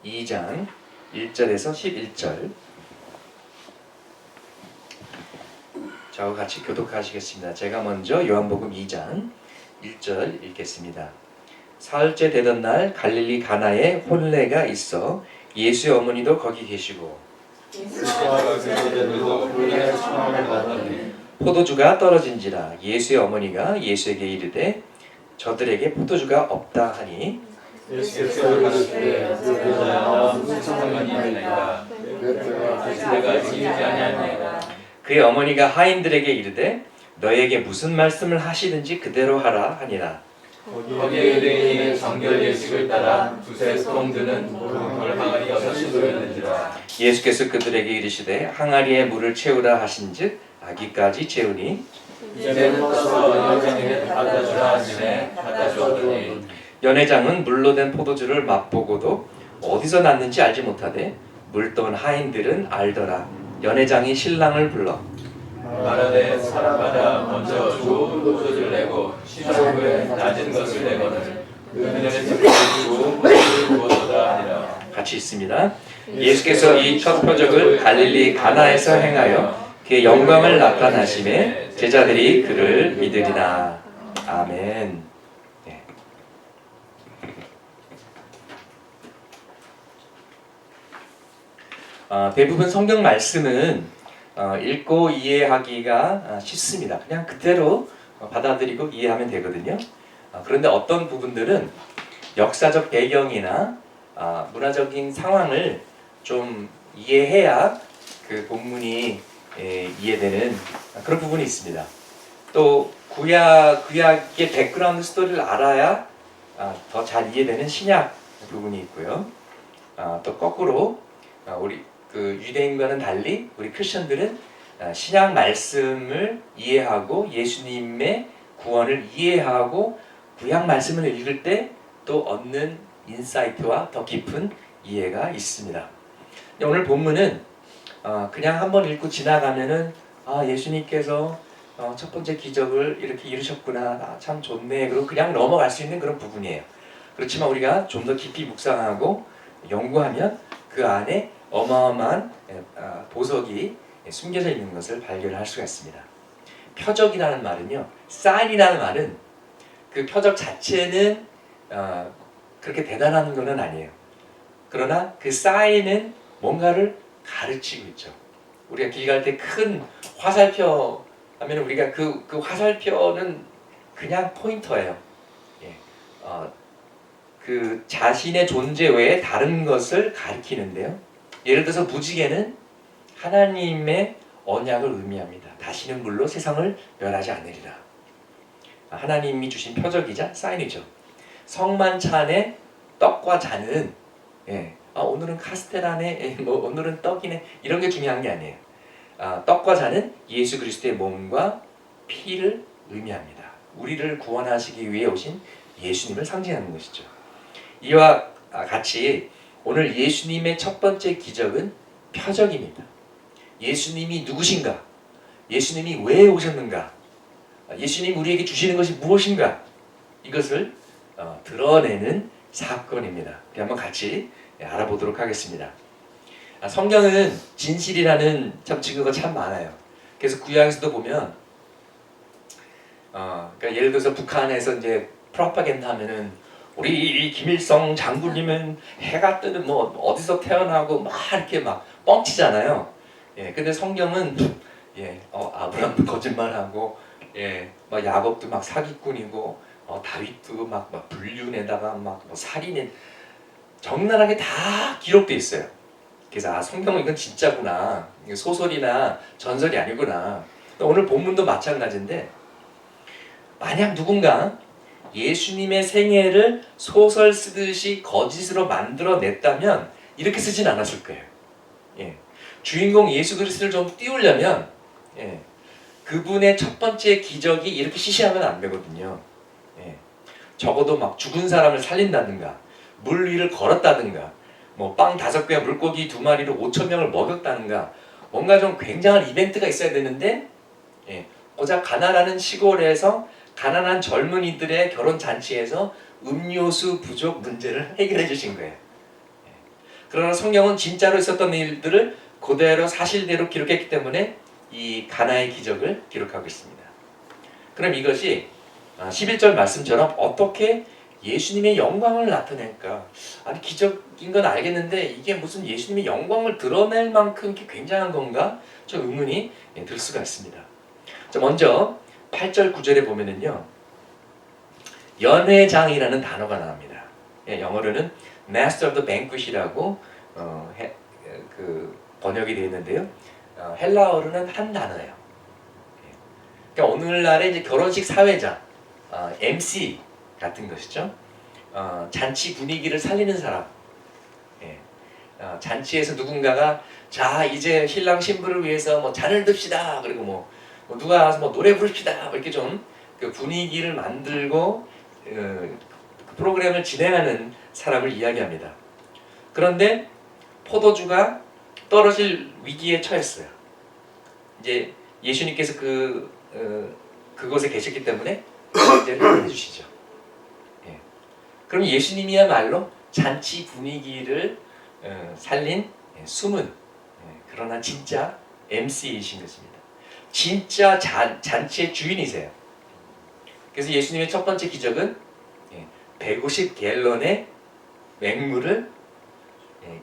2장 1절에서 11절 저와 같이 교독하시겠습니다. 제가 먼저 요한복음 2장 1절 읽겠습니다. 사흘째 되던 날 갈릴리 가나에 혼례가 있어 예수의 어머니도 거기 계시고 포도주가 떨어진지라 예수의 어머니가 예수에게 이르되 저들에게 포도주가 없다 하니 예수께서 이르시되 그러나 무슨 상관이 있나이까 내가 지키지 아니하나이다. 그의 어머니가 하인들에게 이르되 너에게 무슨 말씀을 하시든지 그대로 하라 하니라. 거기에 유대인이 정결 예식을 따라 두세 소동 드는 돌 항아리 6이 놓였는지라. 예수께서 그들에게 이르시되 항아리에 물을 채우라 하신즉 아기까지 채우니 이제 떠서 연장에게 갖다 주라 하시매 갖다 주었더니 연회장은 물로 된 포도주를 맛보고도 어디서 났는지 알지 못하되 물떠온 하인들은 알더라. 연회장이 신랑을 불러 말하되 사람마다 먼저 좋은 포도주를 내고 시작 후에 낮은 것을 내거늘 그녀의 집을 주고 포도주를 부었도다 하니라. 같이 있습니다. 예수께서 이 첫 표적을 갈릴리 가나에서 행하여 그의 영광을 나타나심에 제자들이 그를 믿으리라. 아멘. 네. 대부분 성경 말씀은 읽고 이해하기가 쉽습니다. 그냥 그대로 받아들이고 이해하면 되거든요. 그런데 어떤 부분들은 역사적 배경이나 문화적인 상황을 좀 이해해야 그 본문이 이해되는 그런 부분이 있습니다. 또 구약의 백그라운드 스토리를 알아야 더 잘 이해되는 신약 부분이 있고요. 또 거꾸로 우리 그 유대인과는 달리 우리 크리스천들은 신약 말씀을 이해하고 예수님의 구원을 이해하고 구약 말씀을 읽을 때 또 얻는 인사이트와 더 깊은 이해가 있습니다. 오늘 본문은 그냥 한번 읽고 지나가면은 예수님께서 첫 번째 기적을 이렇게 이루셨구나, 참 좋네, 그리고 그냥 넘어갈 수 있는 그런 부분이에요. 그렇지만 우리가 좀 더 깊이 묵상하고 연구하면 그 안에 어마어마한 보석이 숨겨져 있는 것을 발견할 수가 있습니다. 표적이라는 말은요, 사인이라는 말은 그 표적 자체는 그렇게 대단한 것은 아니에요. 그러나 그 사인은 뭔가를 가르치고 있죠. 우리가 길 갈 때 큰 화살표 하면 우리가 그 화살표는 그냥 포인터예요. 그 자신의 존재 외에 다른 것을 가리키는데요. 예를 들어서 무지개는 하나님의 언약을 의미합니다. 다시는 물로 세상을 멸하지 않으리라. 하나님이 주신 표적이자 사인이죠. 성만찬의 떡과 잔은 오늘은 카스테라네, 오늘은 떡이네, 이런 게 중요한 게 아니에요. 떡과 잔은 예수 그리스도의 몸과 피를 의미합니다. 우리를 구원하시기 위해 오신 예수님을 상징하는 것이죠. 이와 같이 오늘 예수님의 첫 번째 기적은 표적입니다. 예수님이 누구신가? 예수님이 왜 오셨는가? 예수님이 우리에게 주시는 것이 무엇인가? 이것을 드러내는 사건입니다. 한번 같이 알아보도록 하겠습니다. 성경은 진실이라는 참 증거가 참 많아요. 그래서 구약에서도 보면 그러니까 예를 들어서 북한에서 이제 프로파간다 하면은 우리 김일성 장군님은 해가 뜨는 뭐 어디서 태어나고 막 이렇게 막 뻥치잖아요. 근데 성경은 아브라함도 거짓말하고 막 야곱도 막 사기꾼이고 다윗도 막 불륜에다가 막 살인에 적나라하게 다 기록돼 있어요. 그래서 성경은 이건 진짜구나, 소설이나 전설이 아니구나. 오늘 본문도 마찬가지인데 만약 누군가 예수님의 생애를 소설 쓰듯이 거짓으로 만들어냈다면 이렇게 쓰진 않았을 거예요. 주인공 예수 그리스도를 좀 띄우려면 그분의 첫 번째 기적이 이렇게 시시하면 안 되거든요. 적어도 막 죽은 사람을 살린다든가 물 위를 걸었다든가 뭐 빵 5개와 물고기 2마리로 5,000명을 먹였다든가 뭔가 좀 굉장한 이벤트가 있어야 되는데 고작 가나라는 시골에서 가난한 젊은이들의 결혼 잔치에서 음료수 부족 문제를 해결해 주신 거예요. 그러나 성경은 진짜로 있었던 일들을 그대로 사실대로 기록했기 때문에 이 가나의 기적을 기록하고 있습니다. 그럼 이것이 11절 말씀처럼 어떻게 예수님의 영광을 나타낼까? 아니 기적인 건 알겠는데 이게 무슨 예수님의 영광을 드러낼 만큼 굉장한 건가? 좀 의문이 들 수가 있습니다. 자, 먼저 8절 9절에 보면은요, 연회장이라는 단어가 나옵니다. 영어로는 Master of the Banquet이라고 번역이 되어 있는데요, 헬라어로는 한 단어예요. 그러니까 오늘날의 이제 결혼식 사회자, MC 같은 것이죠. 잔치 분위기를 살리는 사람. 잔치에서 누군가가 자 이제 신랑 신부를 위해서 뭐 잔을 듭시다. 그리고 뭐 누가 와서 뭐 노래 부릅시다. 뭐 이렇게 좀 그 분위기를 만들고 그 프로그램을 진행하는 사람을 이야기합니다. 그런데 포도주가 떨어질 위기에 처했어요. 이제 예수님께서 그곳에 계셨기 때문에 이제 해결해 주시죠. 그럼 예수님이야말로 잔치 분위기를 살린 숨은 그러나 진짜 MC이신 것입니다. 진짜 잔치의 주인이세요. 그래서 예수님의 첫 번째 기적은 150갤런의 맹물을,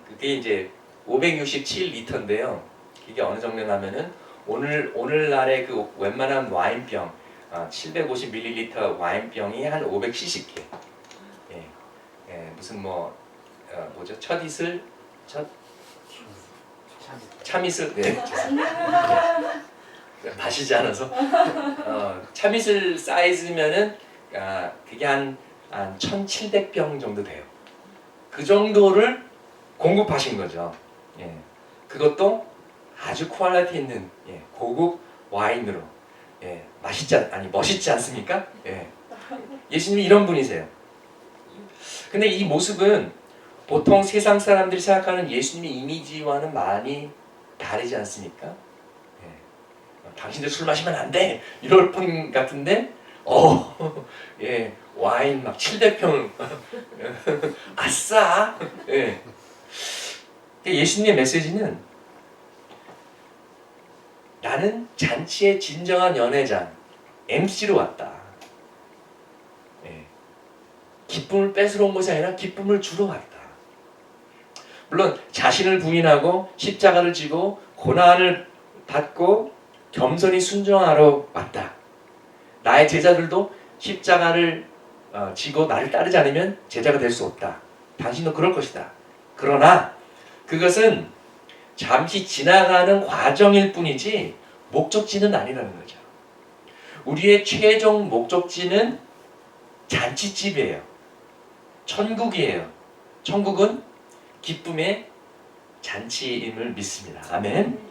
그게 이제 567리터인데요. 이게 어느 정도냐면은 오늘날의 그 웬만한 와인병 750ml 와인병이 한 500cc께. 무슨 뭐죠? 첫이슬, 참이슬, 마시지 않아서 참이슬 사이즈면은 그게 한 1,700병 정도 돼요. 그 정도를 공급하신 거죠. 그것도 아주 퀄리티 있는 고급 와인으로. 멋있지 않습니까? 예수님이 이런 분이세요. 근데 이 모습은 보통 세상 사람들이 생각하는 예수님의 이미지와는 많이 다르지 않습니까? 당신들 술 마시면 안 돼! 이럴 분 같은데, 와인 막 700병, 아싸! 예수님의 메시지는 나는 잔치의 진정한 연회장, MC로 왔다. 기쁨을 뺏으러 온 것이 아니라 기쁨을 주러 왔다. 물론 자신을 부인하고 십자가를 지고 고난을 받고 겸손히 순종하러 왔다. 나의 제자들도 십자가를 지고 나를 따르지 않으면 제자가 될 수 없다. 당신도 그럴 것이다. 그러나 그것은 잠시 지나가는 과정일 뿐이지 목적지는 아니라는 거죠. 우리의 최종 목적지는 잔치집이에요. 천국이에요. 천국은 기쁨의 잔치임을 믿습니다. 아멘.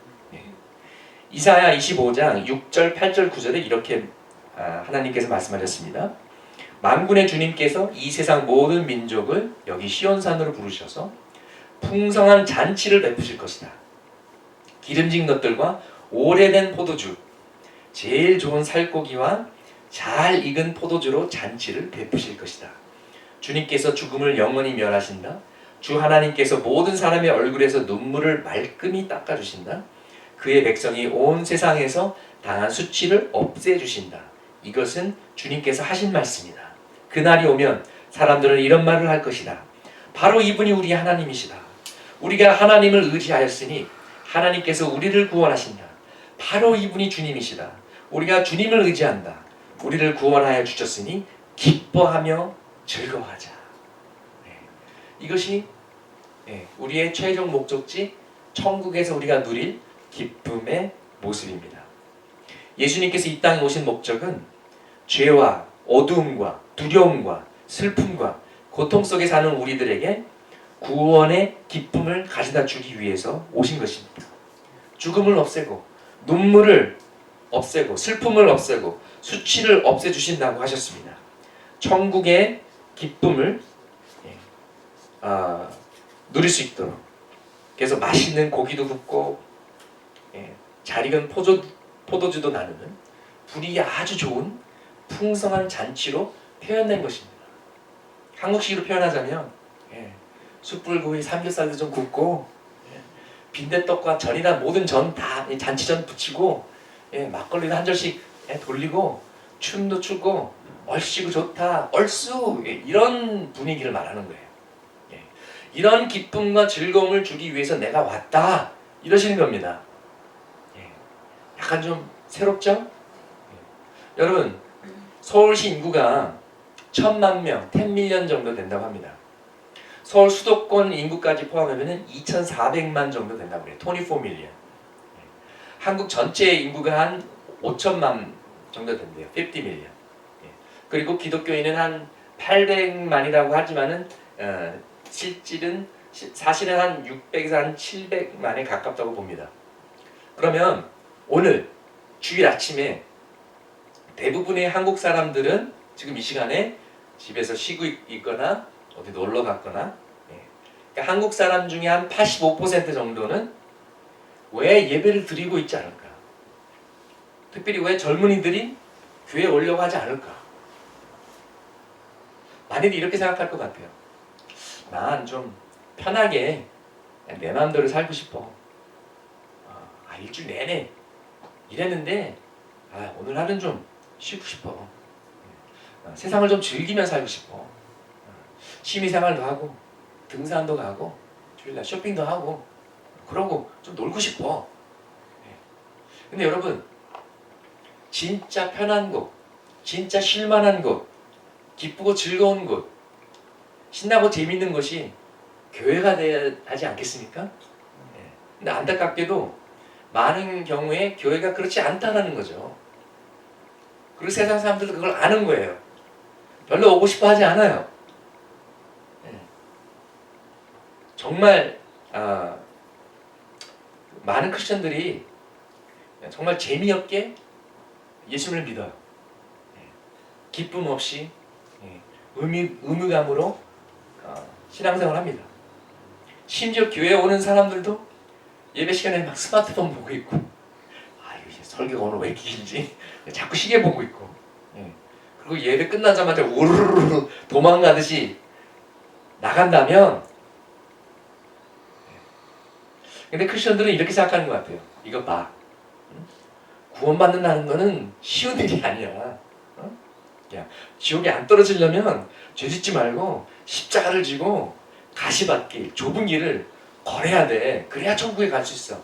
이사야 25장 6절, 8절, 9절에 이렇게 하나님께서 말씀하셨습니다. 만군의 주님께서 이 세상 모든 민족을 여기 시온산으로 부르셔서 풍성한 잔치를 베푸실 것이다. 기름진 것들과 오래된 포도주, 제일 좋은 살코기와 잘 익은 포도주로 잔치를 베푸실 것이다. 주님께서 죽음을 영원히 멸하신다. 주 하나님께서 모든 사람의 얼굴에서 눈물을 말끔히 닦아주신다. 그의 백성이 온 세상에서 당한 수치를 없애주신다. 이것은 주님께서 하신 말씀이다. 그날이 오면 사람들은 이런 말을 할 것이다. 바로 이분이 우리 하나님이시다. 우리가 하나님을 의지하였으니 하나님께서 우리를 구원하신다. 바로 이분이 주님이시다. 우리가 주님을 의지한다. 우리를 구원하여 주셨으니 기뻐하며 즐거워하자. 이것이 우리의 최종 목적지 천국에서 우리가 누릴 기쁨의 모습입니다. 예수님께서 이 땅에 오신 목적은 죄와 어두움과 두려움과 슬픔과 고통 속에 사는 우리들에게 구원의 기쁨을 가져다 주기 위해서 오신 것입니다. 죽음을 없애고 눈물을 없애고 슬픔을 없애고 수치를 없애주신다고 하셨습니다. 천국의 기쁨을 누릴 수 있도록, 그래서 맛있는 고기도 굽고 잘 익은 포도주도 나누는 분위기 아주 좋은 풍성한 잔치로 표현된 것입니다. 한국식으로 표현하자면 숯불구이 삼겹살도 좀 굽고, 빈대떡과 전이나 모든 전 다 잔치전 붙이고, 막걸리도 한 절씩 돌리고, 춤도 추고, 얼씨구 좋다, 얼쑤, 이런 분위기를 말하는 거예요. 이런 기쁨과 즐거움을 주기 위해서 내가 왔다, 이러시는 겁니다. 약간 좀 새롭죠? 여러분, 서울시 인구가 1000만 명, 10밀리언 정도 된다고 합니다. 서울 수도권 인구까지 포함하면 2400만 정도 된다고 그래요. 24밀리언. 한국 전체 인구가 한 5천만 정도 된대요. 50밀리언. 그리고 기독교인은 한 800만이라고 하지만은 사실은 한 600에서 한 700만에 가깝다고 봅니다. 그러면 오늘 주일 아침에 대부분의 한국 사람들은 지금 이 시간에 집에서 쉬고 있거나 어디 놀러 갔거나, 그러니까 한국 사람 중에 한 85% 정도는 왜 예배를 드리고 있지 않을까? 특별히 왜 젊은이들이 교회에 오려고 하지 않을까? 많이들 이렇게 생각할 것 같아요. 난 좀 편하게 내 마음대로 살고 싶어. 일주일 내내 일했는데 오늘 하루는 좀 쉬고 싶어. 세상을 좀 즐기며 살고 싶어. 취미생활도 하고 등산도 가고 주일날 쇼핑도 하고 그러고 좀 놀고 싶어. 근데 여러분, 진짜 편한 곳, 진짜 쉴만한 곳, 기쁘고 즐거운 곳, 신나고 재밌는 것이 교회가 돼야 하지 않겠습니까? 근데 안타깝게도 많은 경우에 교회가 그렇지 않다는 거죠. 그리고 세상 사람들도 그걸 아는 거예요. 별로 오고 싶어 하지 않아요. 정말 많은 크리스천들이 정말 재미없게 예수님을 믿어요. 기쁨 없이 의무감으로 신앙생활을 합니다. 심지어 교회에 오는 사람들도 예배 시간에 막 스마트폰 보고 있고, 이거 설교가 오늘 왜 이렇게 길지? 자꾸 시계 보고 있고, 그리고 예배 끝나자마자 우르르르 도망가듯이 나간다면, 근데 크리스천들은 이렇게 생각하는 것 같아요. 이거 봐, 구원받는다는 거는 쉬운 일이 아니야. 지옥에 안 떨어지려면 죄 짓지 말고 십자가를 지고 가시밭길, 좁은 길을 걸어야 돼. 그래야 천국에 갈 수 있어.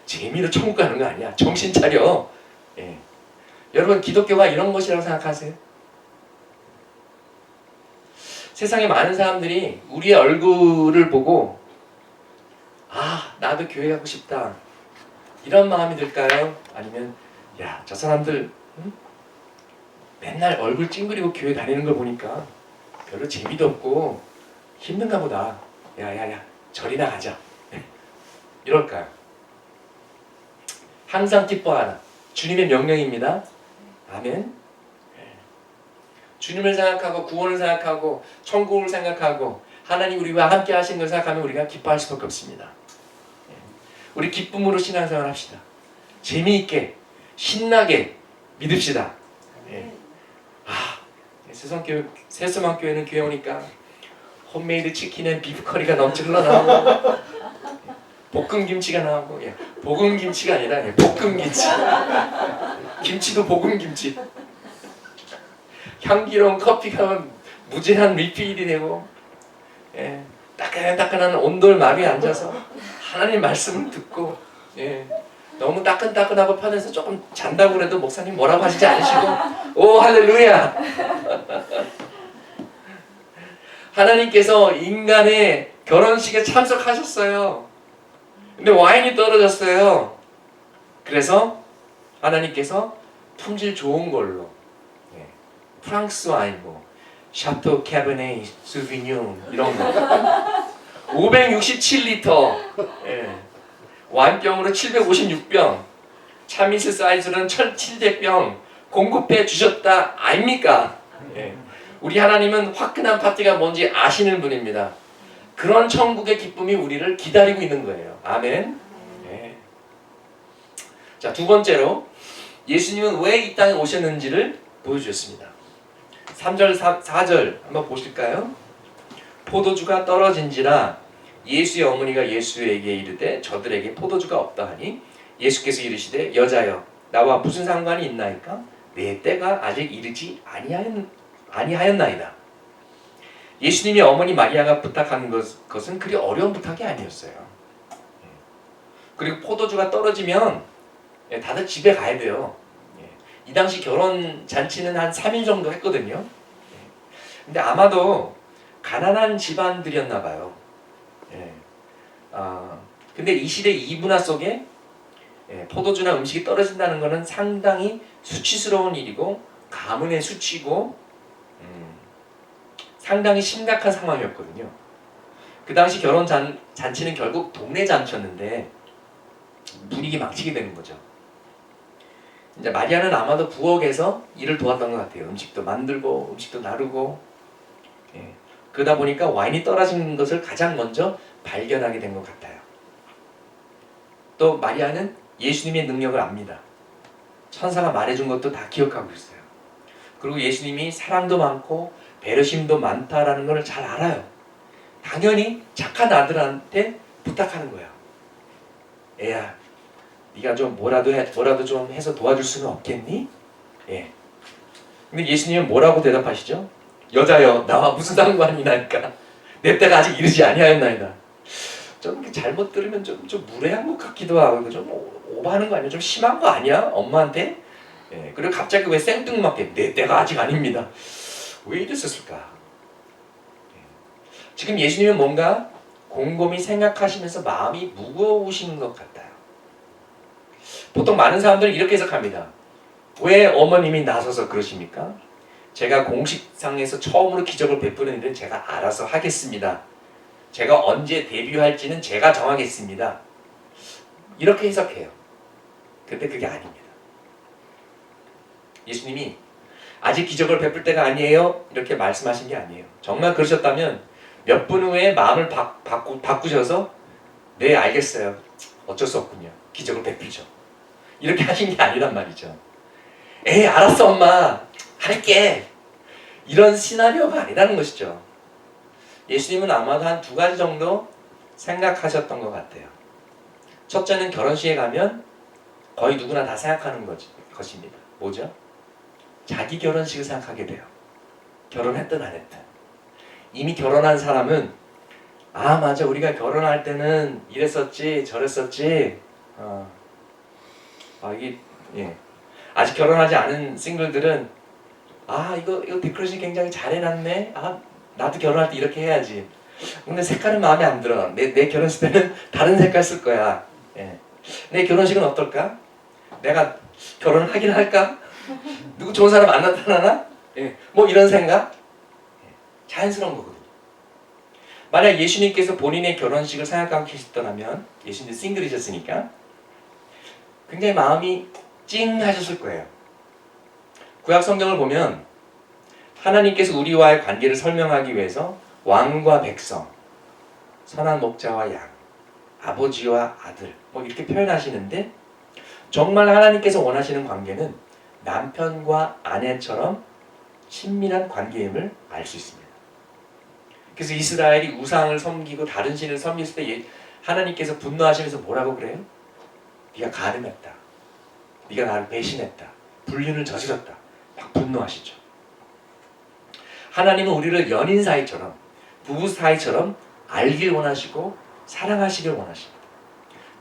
재미로 천국 가는 거 아니야. 정신 차려. 여러분, 기독교가 이런 것이라고 생각하세요? 세상에 많은 사람들이 우리의 얼굴을 보고 나도 교회 가고 싶다, 이런 마음이 들까요? 아니면 저 사람들 맨날 얼굴 찡그리고 교회 다니는 걸 보니까 별로 재미도 없고 힘든가 보다. 야야야, 절이나 가자. 이럴까요? 항상 기뻐하라. 주님의 명령입니다. 아멘. 주님을 생각하고 구원을 생각하고 천국을 생각하고 하나님 우리와 함께 하신 걸 생각하면 우리가 기뻐할 수밖에 없습니다. 우리 기쁨으로 신앙생활 합시다. 재미있게 신나게 믿읍시다. 새소망교회는 교회 오니까 홈메이드 치킨에 비프 커리가 넘쳐 흘러나오고 볶음김치가 나오고, 볶음김치가 아니라 볶음김치. 김치도 볶음김치. 향기로운 커피가 무제한 리필이 되고, 따끈따끈한 온돌 마루에 앉아서 하나님 말씀을 듣고, 너무 따끈따끈하고 편해서 조금 잔다고 그래도 목사님 뭐라고 하시지 않으시고, 오 할렐루야. 하나님께서 인간의 결혼식에 참석하셨어요. 근데 와인이 떨어졌어요. 그래서 하나님께서 품질 좋은 걸로, 프랑스 와인, 샤토 캐베네 수비뇽 이런 거 567리터, 와인병으로 756병, 차미스 사이즈로는 1700병 공급해 주셨다 아닙니까? 우리 하나님은 화끈한 파티가 뭔지 아시는 분입니다. 그런 천국의 기쁨이 우리를 기다리고 있는 거예요. 아멘. 자, 두 번째로 예수님은 왜 이 땅에 오셨는지를 보여주셨습니다. 3절 4절 한번 보실까요? 포도주가 떨어진지라 예수의 어머니가 예수에게 이르되 저들에게 포도주가 없다 하니 예수께서 이르시되 여자여 나와 무슨 상관이 있나이까 내 때가 아직 이르지 아니하였나이다. 예수님이 어머니 마리아가 부탁한 것은 그리 어려운 부탁이 아니었어요. 그리고 포도주가 떨어지면 다들 집에 가야 돼요. 이 당시 결혼 잔치는 한 3일 정도 했거든요. 근데 아마도 가난한 집안들이었나 봐요. 근데 이 시대 이 문화 속에 포도주나 음식이 떨어진다는 것은 상당히 수치스러운 일이고 가문의 수치고 상당히 심각한 상황이었거든요. 그 당시 결혼 잔치는 결국 동네 잔치였는데 분위기 망치게 되는 거죠. 이제 마리아는 아마도 부엌에서 일을 도왔던 것 같아요. 음식도 만들고 음식도 나르고 그러다 보니까 와인이 떨어진 것을 가장 먼저 발견하게 된 것 같아요. 또 마리아는 예수님의 능력을 압니다. 천사가 말해준 것도 다 기억하고 있어요. 그리고 예수님이 사랑도 많고 배려심도 많다라는 걸 잘 알아요. 당연히 착한 아들한테 부탁하는 거야. 애야, 네가 좀 뭐라도 좀 해서 도와줄 수는 없겠니? 근데 예수님은 뭐라고 대답하시죠? 여자여, 나와 무슨 상관이 나니까 내 때가 아직 이르지 아니하였나이다. 좀 잘못 들으면 좀 무례한 것 같기도 하고 좀 오버하는 거 아니야? 좀 심한 거 아니야? 엄마한테? 그리고 갑자기 왜 생뚱맞게 내 때가 아직 아닙니다. 왜 이랬었을까? 지금 예수님은 뭔가 곰곰이 생각하시면서 마음이 무거우신 것 같아요. 보통 많은 사람들은 이렇게 해석합니다. 왜 어머님이 나서서 그러십니까? 제가 공식상에서 처음으로 기적을 베푸는 일은 제가 알아서 하겠습니다. 제가 언제 데뷔할지는 제가 정하겠습니다. 이렇게 해석해요. 근데 그게 아닙니다. 예수님이 아직 기적을 베풀 때가 아니에요 이렇게 말씀하신 게 아니에요. 정말 그러셨다면 몇 분 후에 마음을 바꾸셔서 네 알겠어요. 어쩔 수 없군요. 기적을 베풀죠. 이렇게 하신 게 아니란 말이죠. 에이 알았어 엄마 할게. 이런 시나리오가 아니라는 것이죠. 예수님은 아마도 한 2가지 정도 생각하셨던 것 같아요. 첫째는 결혼식에 가면 거의 누구나 다 생각하는 것입니다. 뭐죠? 자기 결혼식을 생각하게 돼요. 결혼했든 안 했든. 이미 결혼한 사람은 아 맞아 우리가 결혼할 때는 이랬었지 저랬었지 아직 결혼하지 않은 싱글들은 아 이거 데코레이션 굉장히 잘 해놨네. 아 나도 결혼할 때 이렇게 해야지. 근데 색깔은 마음에 안 들어. 내 결혼식 때는 다른 색깔 쓸 거야. 내 결혼식은 어떨까? 내가 결혼을 하긴 할까? 누구 좋은 사람 안 나타나나? 뭐 이런 생각? 자연스러운 거거든요. 만약 예수님께서 본인의 결혼식을 생각하고 계셨더라면 예수님 싱글이셨으니까 굉장히 마음이 찡하셨을 거예요. 구약 성경을 보면 하나님께서 우리와의 관계를 설명하기 위해서 왕과 백성, 선한 목자와 양, 아버지와 아들 뭐 이렇게 표현하시는데 정말 하나님께서 원하시는 관계는 남편과 아내처럼 친밀한 관계임을 알 수 있습니다. 그래서 이스라엘이 우상을 섬기고 다른 신을 섬겼을 때 하나님께서 분노하시면서 뭐라고 그래요? 네가 간음했다. 네가 나를 배신했다. 불륜을 저질렀다. 막 분노하시죠. 하나님은 우리를 연인 사이처럼 부부 사이처럼 알길 원하시고 사랑하시길 원하십니다.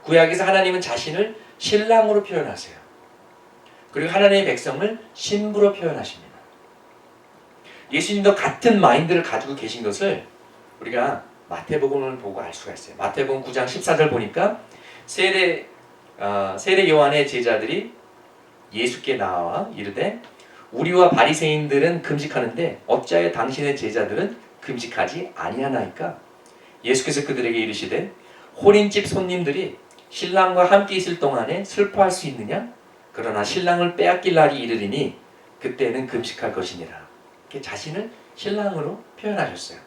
구약에서 하나님은 자신을 신랑으로 표현하세요. 그리고 하나님의 백성을 신부로 표현하십니다. 예수님도 같은 마인드를 가지고 계신 것을 우리가 마태복음을 보고 알 수가 있어요. 마태복음 9장 14절 보니까 세례 요한의 제자들이 예수께 나와 이르되 우리와 바리새인들은 금식하는데 어찌하여 당신의 제자들은 금식하지 아니하나이까? 예수께서 그들에게 이르시되 혼인집 손님들이 신랑과 함께 있을 동안에 슬퍼할 수 있느냐? 그러나 신랑을 빼앗길 날이 이르리니 그때는 금식할 것이니라. 이렇게 자신을 신랑으로 표현하셨어요.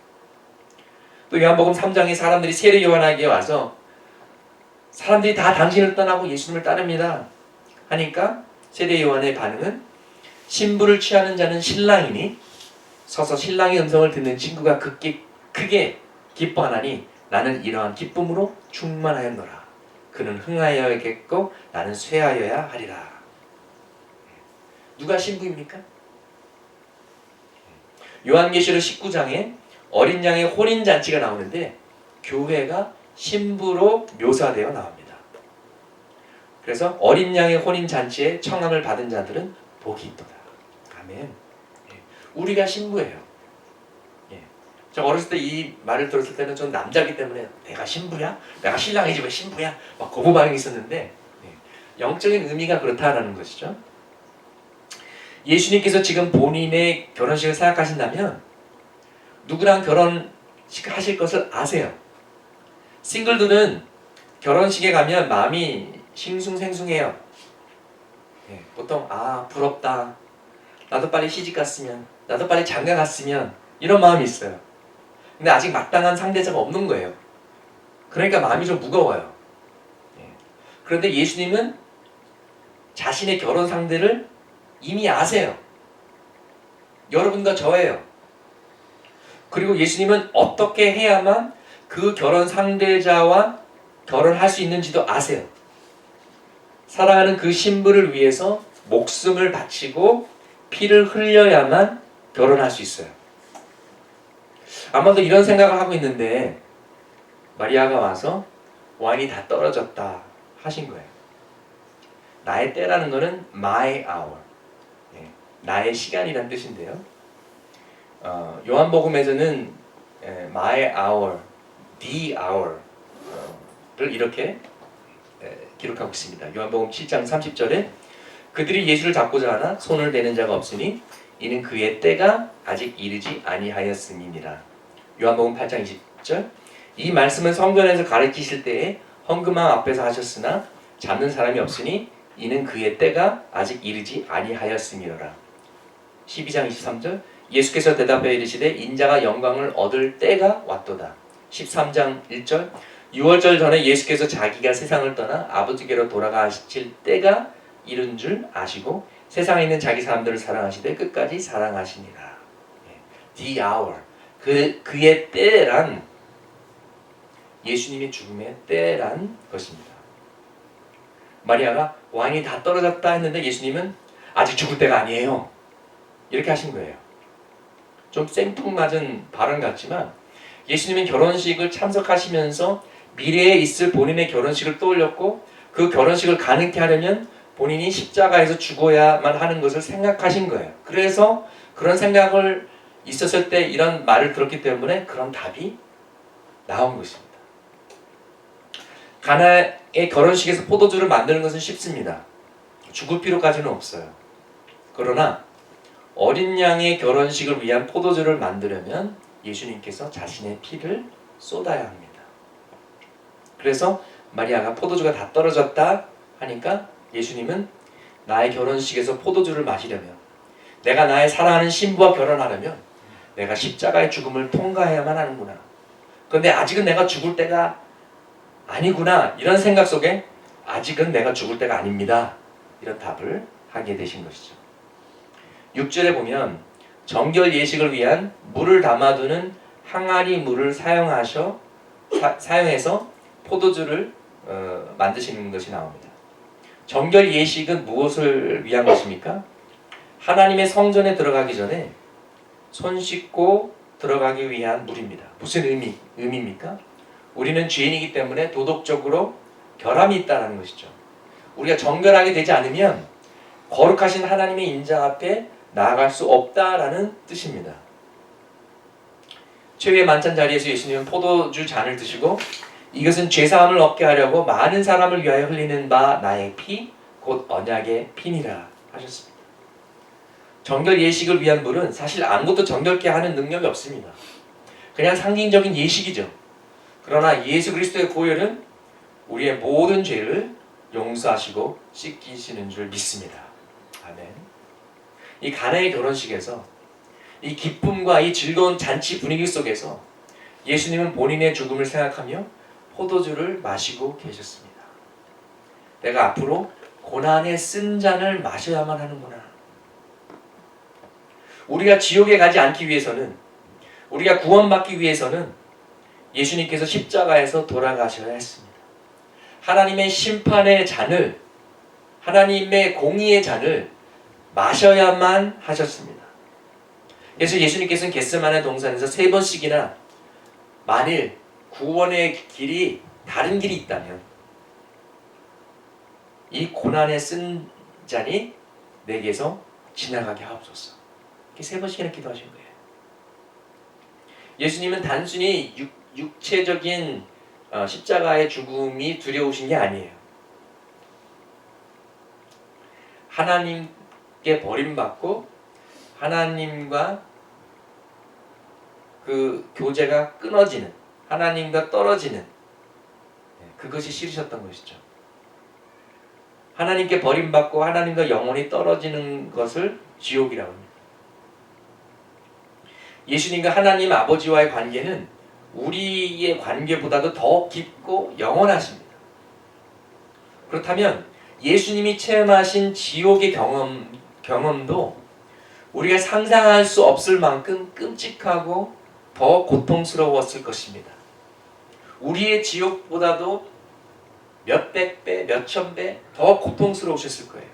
또 요한복음 3장에 사람들이 세례 요한에게 와서 사람들이 다 당신을 떠나고 예수님을 따릅니다 하니까 세례 요한의 반응은 신부를 취하는 자는 신랑이니 서서 신랑의 음성을 듣는 친구가 극히 크게 기뻐하나니 나는 이러한 기쁨으로 충만하였노라. 그는 흥하여야겠고 나는 쇠하여야 하리라. 누가 신부입니까? 요한계시록 19장에 어린 양의 혼인잔치가 나오는데 교회가 신부로 묘사되어 나옵니다. 그래서 어린 양의 혼인잔치에 청함을 받은 자들은 복이 있도다. 아멘. 우리가 신부예요. 제가 어렸을 때 이 말을 들었을 때는 전 남자이기 때문에 내가 신부야? 내가 신랑의 집에 신부야? 막 거부 반응이 있었는데 영적인 의미가 그렇다라는 것이죠. 예수님께서 지금 본인의 결혼식을 생각하신다면 누구랑 결혼식 하실 것을 아세요. 싱글들은 결혼식에 가면 마음이 싱숭생숭해요. 보통 부럽다. 나도 빨리 시집 갔으면, 나도 빨리 장가 갔으면 이런 마음이 있어요. 근데 아직 마땅한 상대자가 없는 거예요. 그러니까 마음이 좀 무거워요. 그런데 예수님은 자신의 결혼 상대를 이미 아세요. 여러분과 저예요. 그리고 예수님은 어떻게 해야만 그 결혼 상대자와 결혼할 수 있는지도 아세요. 사랑하는 그 신부를 위해서 목숨을 바치고 피를 흘려야만 결혼할 수 있어요. 아마도 이런 생각을 하고 있는데 마리아가 와서 와인이 다 떨어졌다 하신 거예요. 나의 때라는 것은 my hour, 나의 시간이란 뜻인데요. 요한복음에서는 my hour, the hour를 이렇게 기록하고 있습니다. 요한복음 7장 30절에 그들이 예수를 잡고자 하나 손을 대는 자가 없으니 이는 그의 때가 아직 이르지 아니하였음이니라. 요한복음 8장 20절 이 말씀은 성전에서 가르치실 때에 헌금함 앞에서 하셨으나 잡는 사람이 없으니 이는 그의 때가 아직 이르지 아니하였음이로라. 12장 23절 예수께서 대답하여 이르시되 인자가 영광을 얻을 때가 왔도다. 13장 1절 6월절 전에 예수께서 자기가 세상을 떠나 아버지께로 돌아가실 때가 이른 줄 아시고 세상에 있는 자기 사람들을 사랑하시되 끝까지 사랑하시니라. The hour, 그의 때란 예수님의 죽음의 때란 것입니다. 마리아가 와인이 다 떨어졌다 했는데 예수님은 아직 죽을 때가 아니에요. 이렇게 하신 거예요. 좀 생뚱맞은 발언 같지만 예수님은 결혼식을 참석하시면서 미래에 있을 본인의 결혼식을 떠올렸고 그 결혼식을 가능케 하려면 본인이 십자가에서 죽어야만 하는 것을 생각하신 거예요. 그래서 그런 생각을 있었을 때 이런 말을 들었기 때문에 그런 답이 나온 것입니다. 가나의 결혼식에서 포도주를 만드는 것은 쉽습니다. 죽을 필요까지는 없어요. 그러나 어린 양의 결혼식을 위한 포도주를 만들려면 예수님께서 자신의 피를 쏟아야 합니다. 그래서 마리아가 포도주가 다 떨어졌다 하니까 예수님은 나의 결혼식에서 포도주를 마시려면, 내가 나의 사랑하는 신부와 결혼하려면 내가 십자가의 죽음을 통과해야만 하는구나. 그런데 아직은 내가 죽을 때가 아니구나. 이런 생각 속에 아직은 내가 죽을 때가 아닙니다. 이런 답을 하게 되신 것이죠. 6절에 보면 정결 예식을 위한 물을 담아두는 항아리 물을 사용해서 포도주를 만드시는 것이 나옵니다. 정결 예식은 무엇을 위한 것입니까? 하나님의 성전에 들어가기 전에 손 씻고 들어가기 위한 물입니다. 무슨 의미입니까? 우리는 죄인이기 때문에 도덕적으로 결함이 있다는 것이죠. 우리가 정결하게 되지 않으면 거룩하신 하나님의 인자 앞에 나아갈 수 없다라는 뜻입니다. 최후의 만찬 자리에서 예수님은 포도주 잔을 드시고 이것은 죄사함을 얻게 하려고 많은 사람을 위하여 흘리는 바 나의 피, 곧 언약의 피니라 하셨습니다. 정결 예식을 위한 물은 사실 아무것도 정결케 하는 능력이 없습니다. 그냥 상징적인 예식이죠. 그러나 예수 그리스도의 보혈은 우리의 모든 죄를 용서하시고 씻기시는 줄 믿습니다. 아멘. 이 가나의 결혼식에서 이 기쁨과 이 즐거운 잔치 분위기 속에서 예수님은 본인의 죽음을 생각하며 포도주를 마시고 계셨습니다. 내가 앞으로 고난의 쓴 잔을 마셔야만 하는구나. 우리가 지옥에 가지 않기 위해서는 우리가 구원받기 위해서는 예수님께서 십자가에서 돌아가셔야 했습니다. 하나님의 심판의 잔을, 하나님의 공의의 잔을 마셔야만 하셨습니다. 그래서 예수님께서는 겟세마네 동산에서 3번씩이나 만일 구원의 길이 다른 길이 있다면 이 고난에 쓴 잔이 내게서 지나가게 하옵소서. 이렇게 3번씩이나 기도하신 거예요. 예수님은 단순히 육체적인 십자가의 죽음이 두려우신 게 아니에요. 하나님께 버림받고 하나님과 그 교제가 끊어지는, 하나님과 떨어지는, 그것이 싫으셨던 것이죠. 하나님께 버림받고 하나님과 영원히 떨어지는 것을 지옥이라고 합니다. 예수님과 하나님 아버지와의 관계는 우리의 관계보다도 더 깊고 영원하십니다. 그렇다면 예수님이 체험하신 지옥의 경험도 우리가 상상할 수 없을 만큼 끔찍하고 더 고통스러웠을 것입니다. 우리의 지옥보다도 몇백 배, 몇천 배 더 고통스러우셨을 거예요.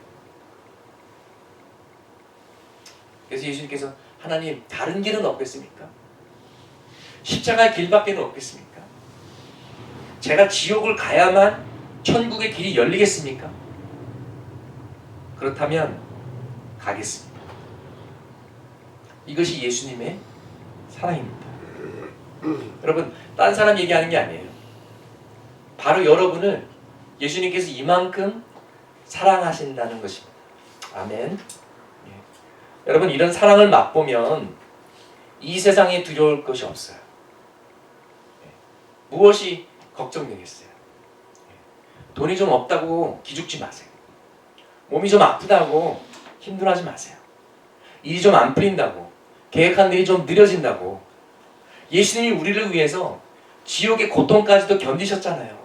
그래서 예수님께서 하나님, 다른 길은 없겠습니까? 십자가의 길밖에는 없겠습니까? 제가 지옥을 가야만 천국의 길이 열리겠습니까? 그렇다면 가겠습니다. 이것이 예수님의 사랑입니다. 여러분, 딴 사람 얘기하는 게 아니에요. 바로 여러분을 예수님께서 이만큼 사랑하신다는 것입니다. 아멘. 여러분, 이런 사랑을 맛보면 이 세상에 두려울 것이 없어요. 무엇이 걱정되겠어요? 돈이 좀 없다고 기죽지 마세요. 몸이 좀 아프다고 힘들어하지 마세요. 일이 좀 안 풀린다고, 계획한 일이 좀 느려진다고, 예수님이 우리를 위해서 지옥의 고통까지도 견디셨잖아요.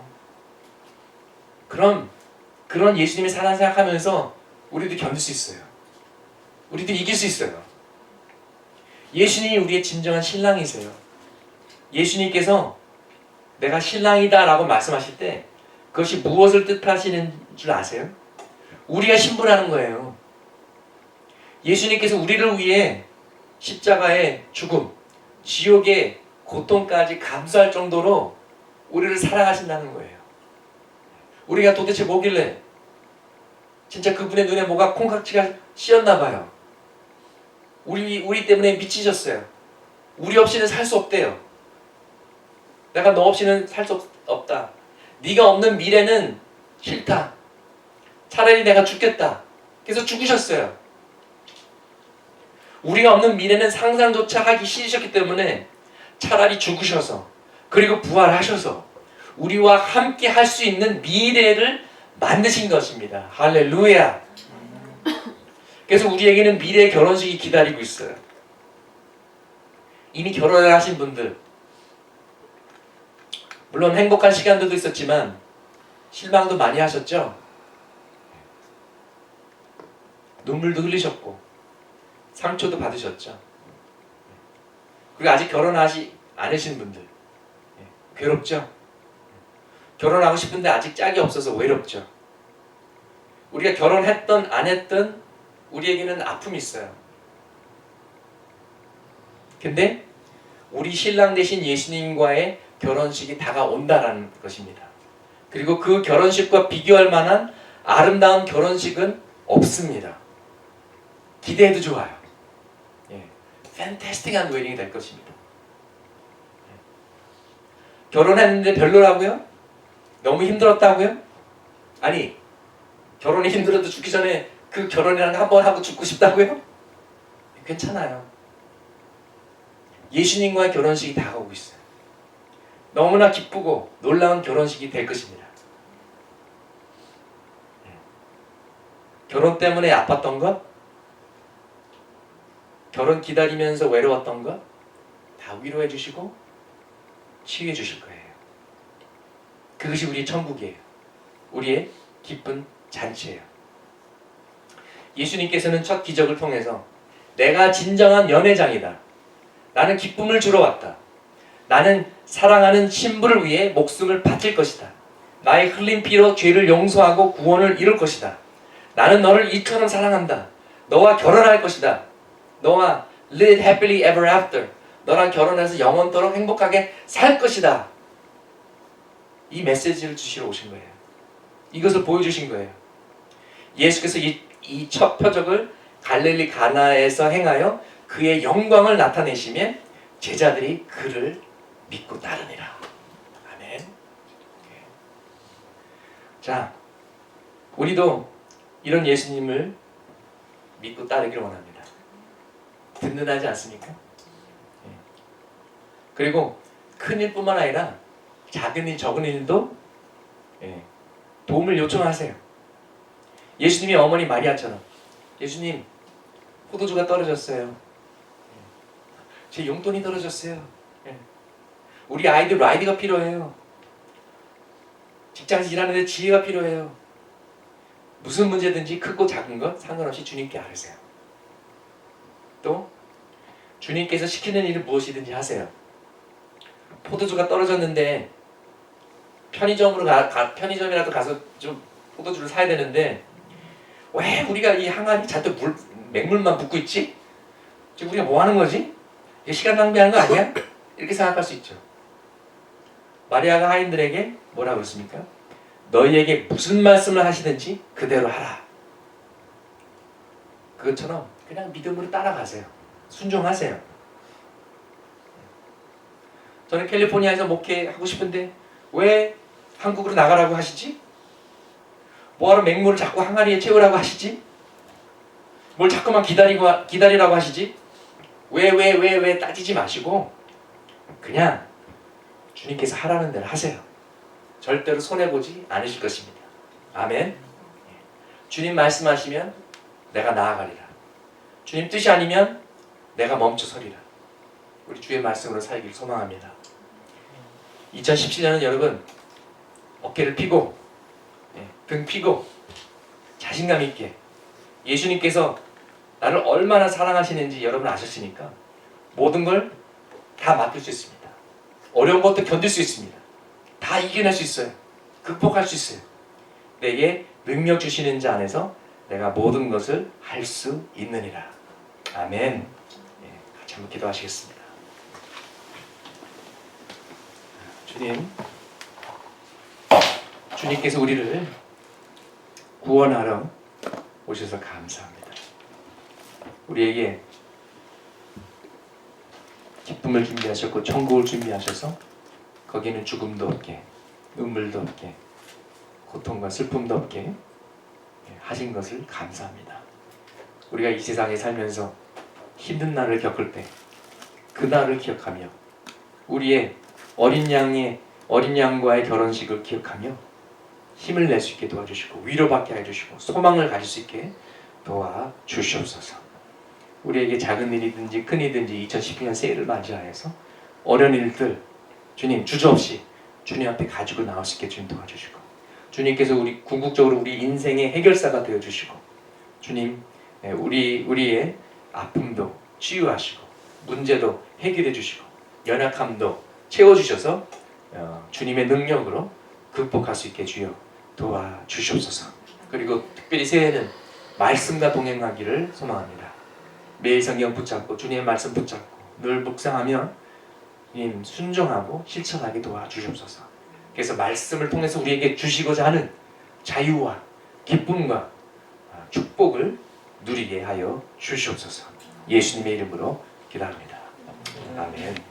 그런 예수님의 사랑 생각하면서 우리도 견딜 수 있어요. 우리도 이길 수 있어요. 예수님이 우리의 진정한 신랑이세요. 예수님께서 내가 신랑이다 라고 말씀하실 때 그것이 무엇을 뜻하시는 줄 아세요? 우리가 신부라는 거예요. 예수님께서 우리를 위해 십자가의 죽음, 지옥의 고통까지 감수할 정도로 우리를 사랑하신다는 거예요. 우리가 도대체 뭐길래 진짜 그분의 눈에 뭐가 콩깍지가 씌었나 봐요. 우리 때문에 미치셨어요. 우리 없이는 살 수 없대요. 내가 너 없이는 살 수 없다. 네가 없는 미래는 싫다. 차라리 내가 죽겠다. 그래서 죽으셨어요. 우리가 없는 미래는 상상조차 하기 싫으셨기 때문에 차라리 죽으셔서, 그리고 부활하셔서 우리와 함께 할 수 있는 미래를 만드신 것입니다. 할렐루야. 그래서 우리에게는 미래의 결혼식이 기다리고 있어요. 이미 결혼을 하신 분들, 물론 행복한 시간들도 있었지만 실망도 많이 하셨죠? 눈물도 흘리셨고 상처도 받으셨죠? 그리고 아직 결혼하지 않으신 분들, 괴롭죠? 결혼하고 싶은데 아직 짝이 없어서 외롭죠? 우리가 결혼했던 안 했던 우리에게는 아픔이 있어요. 근데 우리 신랑 되신 예수님과의 결혼식이 다가온다라는 것입니다. 그리고 그 결혼식과 비교할 만한 아름다운 결혼식은 없습니다. 기대해도 좋아요. 팬타스틱한 웨딩이 될 것입니다. 결혼했는데 별로라고요? 너무 힘들었다고요? 아니, 결혼이 힘들어도 죽기 전에 그 결혼이랑 한번 하고 죽고 싶다고요? 괜찮아요. 예수님과의 결혼식이 다가오고 있어요. 너무나 기쁘고 놀라운 결혼식이 될 것입니다. 결혼 때문에 아팠던 것, 결혼 기다리면서 외로웠던 것 다 위로해 주시고 치유해 주실 거예요. 그것이 우리의 천국이에요. 우리의 기쁜 잔치예요. 예수님께서는 첫 기적을 통해서 내가 진정한 연회장이다, 나는 기쁨을 주러 왔다. 나는 사랑하는 신부를 위해 목숨을 바칠 것이다. 나의 흘린 피로 죄를 용서하고 구원을 이룰 것이다. 나는 너를 이처럼 사랑한다. 너와 결혼할 것이다. 너와 live happily ever after. 너랑 결혼해서 영원토록 행복하게 살 것이다. 이 메시지를 주시러 오신 거예요. 이것을 보여주신 거예요. 예수께서 이 첫 표적을 갈릴리 가나에서 행하여 그의 영광을 나타내시면 제자들이 그를 믿고 따르니라. 아멘. 자, 우리도 이런 예수님을 믿고 따르기를 원합니다. 든든하지 않습니까? 그리고 큰 일뿐만 아니라 작은 일, 적은 일도 도움을 요청하세요. 예수님이 어머니 마리아처럼, 예수님, 포도주가 떨어졌어요. 제 용돈이 떨어졌어요. 우리 아이들 라이드가 필요해요. 직장에서 일하는데 지혜가 필요해요. 무슨 문제든지 크고 작은 것 상관없이 주님께 아뢰세요. 또 주님께서 시키는 일을 무엇이든지 하세요. 포도주가 떨어졌는데 편의점이라도 가서 좀 포도주를 사야 되는데 왜 우리가 이 항아리 잔뜩 맹물만 붓고 있지? 지금 우리가 뭐 하는 거지? 이게 시간 낭비하는 거 아니야? 이렇게 생각할 수 있죠. 마리아가 하인들에게 뭐라고 그랬습니까? 너희에게 무슨 말씀을 하시든지 그대로 하라. 그것처럼 그냥 믿음으로 따라가세요. 순종하세요. 저는 캘리포니아에서 목회하고 싶은데 왜 한국으로 나가라고 하시지? 뭐하러 맹물을 자꾸 항아리에 채우라고 하시지? 뭘 자꾸만 기다리라고 하시지? 왜 따지지 마시고 그냥 주님께서 하라는 대로 하세요. 절대로 손해보지 않으실 것입니다. 아멘. 주님 말씀하시면 내가 나아가리라. 주님 뜻이 아니면 내가 멈춰서리라. 우리 주의 말씀으로 살기를 소망합니다. 2017년은 여러분 어깨를 펴고 등 펴고 자신감 있게 예수님께서 나를 얼마나 사랑하시는지 여러분 아셨으니까 모든 걸 다 맡길 수 있습니다. 어려운 것도 견딜 수 있습니다. 다 이겨낼 수 있어요. 극복할 수 있어요. 내게 능력 주시는 자 안에서 내가 모든 것을 할 수 있느니라. 아멘. 같이 한번 기도하시겠습니다. 주님께서 우리를 구원하러 오셔서 감사합니다. 우리에게 기쁨을 준비하셨고 천국을 준비하셔서 거기는 죽음도 없게 눈물도 없게 고통과 슬픔도 없게 하신 것을 감사합니다. 우리가 이 세상에 살면서 힘든 날을 겪을 때 그 날을 기억하며 우리의 어린 양과의 결혼식을 기억하며 힘을 낼 수 있게 도와주시고 위로받게 해주시고 소망을 가질 수 있게 도와주시옵소서. 우리에게 작은 일이든지 큰 일이든지 2019년 새해를 맞이하여서 어려운 일들 주님 주저없이 주님 앞에 가지고 나올 수 있게 주님 도와주시고 주님께서 우리 궁극적으로 우리 인생의 해결사가 되어주시고 주님 우리의 아픔도 치유하시고 문제도 해결해 주시고 연약함도 채워주셔서 주님의 능력으로 극복할 수 있게 주여 도와주시옵소서. 그리고 특별히 새해는 말씀과 동행하기를 소망합니다. 매일 성경 붙잡고 주님의 말씀 붙잡고 늘 묵상하며 주님 순종하고 실천하게 도와주시옵소서. 그래서 말씀을 통해서 우리에게 주시고자 하는 자유와 기쁨과 축복을 누리게 하여 주시옵소서. 예수님의 이름으로 기도합니다. 아멘.